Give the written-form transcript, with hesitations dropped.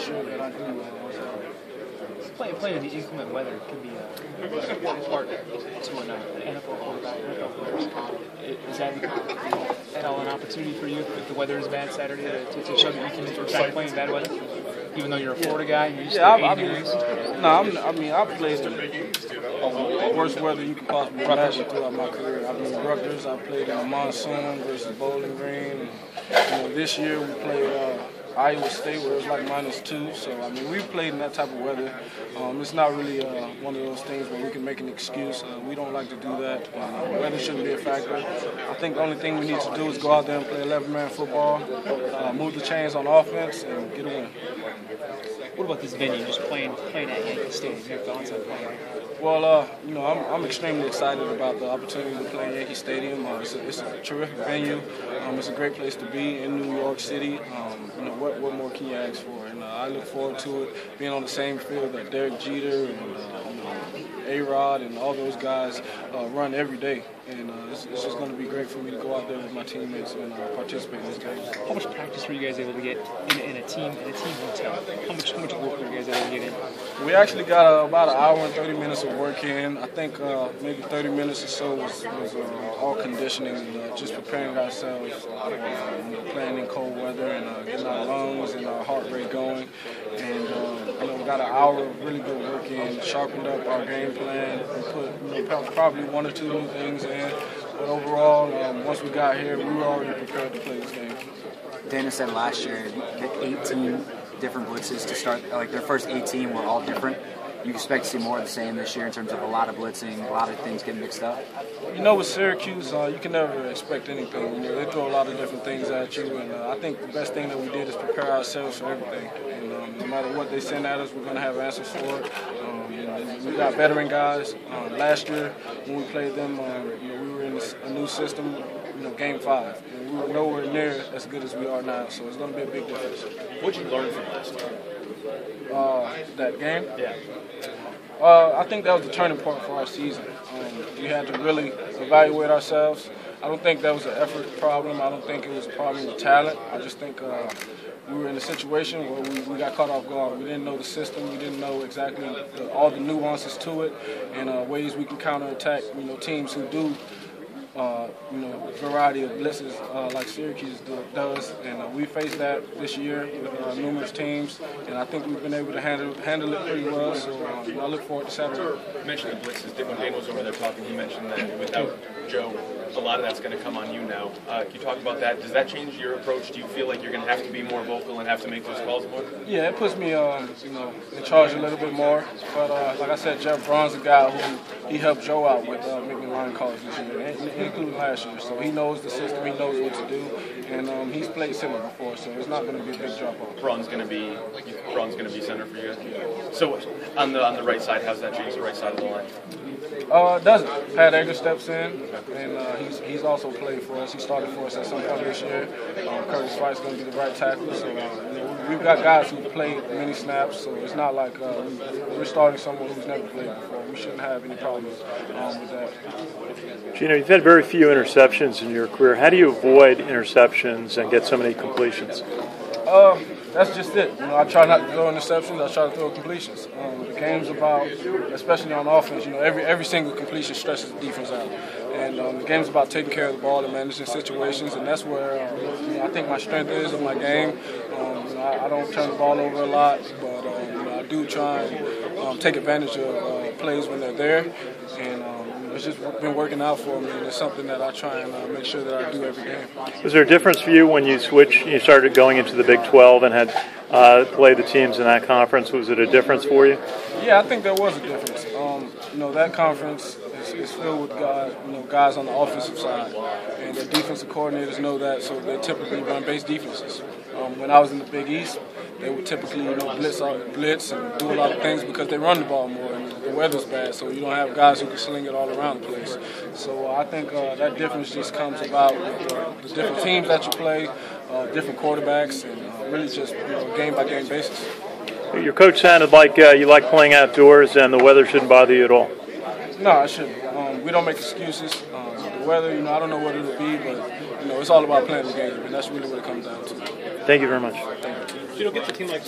sure that I do. Playing in the inclement weather can be a important part to an NFL quarterback, NFL players. Is that at all an opportunity for you if the weather is bad Saturday to show that you can in fact play in bad weather? Even though you're a Florida guy, you're used to 80 degrees? I've played in worst weather you could possibly imagine throughout my career. I've been in Rutgers, I've played in a monsoon versus Bowling Green. This year we played Iowa State where it was like -2. So, we've played in that type of weather. It's not really one of those things where we can make an excuse. We don't like to do that. Weather shouldn't be a factor. I think the only thing we need to do is go out there and play 11-man football, move the chains on offense, and get a win. What about this venue, just playing at Yankee Stadium? Your thoughts on playing? Well, I'm extremely excited about the opportunity to play Yankee Stadium. It's a terrific venue. It's a great place to be in New York City. What more can you ask for? And I look forward to it being on the same field that Derek Jeter and A-Rod and all those guys run every day. And it's just going to be great for me to go out there with my teammates and participate in this game. How much practice were you guys able to get in a team hotel? How much work were you guys able to get in? We actually got about an hour and 30 minutes of work in. I think maybe 30 minutes or so was all conditioning and just preparing ourselves, playing in cold weather and getting our lungs and our heart rate going. And we got an hour of really good work in, sharpened up our game plan, and put probably one or two new things in. But overall, once we got here, we were already prepared to play this game. Dana said last year that 18 different blitzes to start, like their first 18 were all different. You expect to see more of the same this year in terms of a lot of blitzing, a lot of things getting mixed up? With Syracuse, you can never expect anything. They throw a lot of different things at you, and I think the best thing that we did is prepare ourselves for everything. And no matter what they send at us, we're going to have answers for it. We got veteran guys. Last year, when we played them, we were in a new system, Game 5. And we were nowhere near as good as we are now, so it's going to be a big difference. What did you learn from last year? That game? Yeah. I think that was the turning point for our season. We had to really evaluate ourselves. I don't think that was an effort problem. I don't think it was a problem with talent. I just think we were in a situation where we got caught off guard. We didn't know the system. We didn't know exactly all the nuances to it and ways we can counterattack, teams who do variety of blitzes like Syracuse does, and we faced that this year with numerous teams, and I think we've been able to handle it pretty well. So I look forward to Saturday. You mentioned the blitzes. When Dane was over there talking, he mentioned that without Joe, a lot of that's going to come on you now. Can you talk about that? Does that change your approach? Do you feel like you're going to have to be more vocal and have to make those calls more? Yeah, it puts me in charge a little bit more. But like I said, Jeff Braun's a guy who he helped Joe out with making line calls this year, including last year. So he knows the system, he knows what to do, and he's played center before, so it's not going to be a big drop off. Braun's going to be center for you guys. So on the right side, how's that changed the right side of the line? It doesn't. Pat Egger steps in, and he's also played for us. He started for us at some point this year. Curtis Wright's going to be the right tackle. So we've got guys who played many snaps, so it's not like we're starting someone who's never played before. We shouldn't have any problems with that. Gino, you've had very few interceptions in your career. How do you avoid interceptions and get so many completions? That's just it. I try not to throw interceptions. I try to throw completions. The game's about, especially on offense, every single completion stresses the defense out. And the game's about taking care of the ball and managing situations, and that's where I think my strength is in my game. I don't turn the ball over a lot, but I do try and take advantage of plays when they're there. And it's just been working out for me, and it's something that I try and make sure that I do every game. Was there a difference for you when you started going into the Big 12 and had played the teams in that conference? Was it a difference for you? Yeah, I think there was a difference. That conference is filled with guys on the offensive side, and the defensive coordinators know that, so they typically run base defenses. When I was in the Big East, they would typically blitz and do a lot of things because they run the ball more and the weather's bad, so you don't have guys who can sling it all around the place. So I think that difference just comes about with the different teams that you play, different quarterbacks, and really just game-by-game basis. Your coach sounded like you like playing outdoors and the weather shouldn't bother you at all. No, it shouldn't. We don't make excuses. The weather, I don't know what it'll be, but it's all about playing the game, and that's really what it comes down to. Thank you very much. Gino, get the team like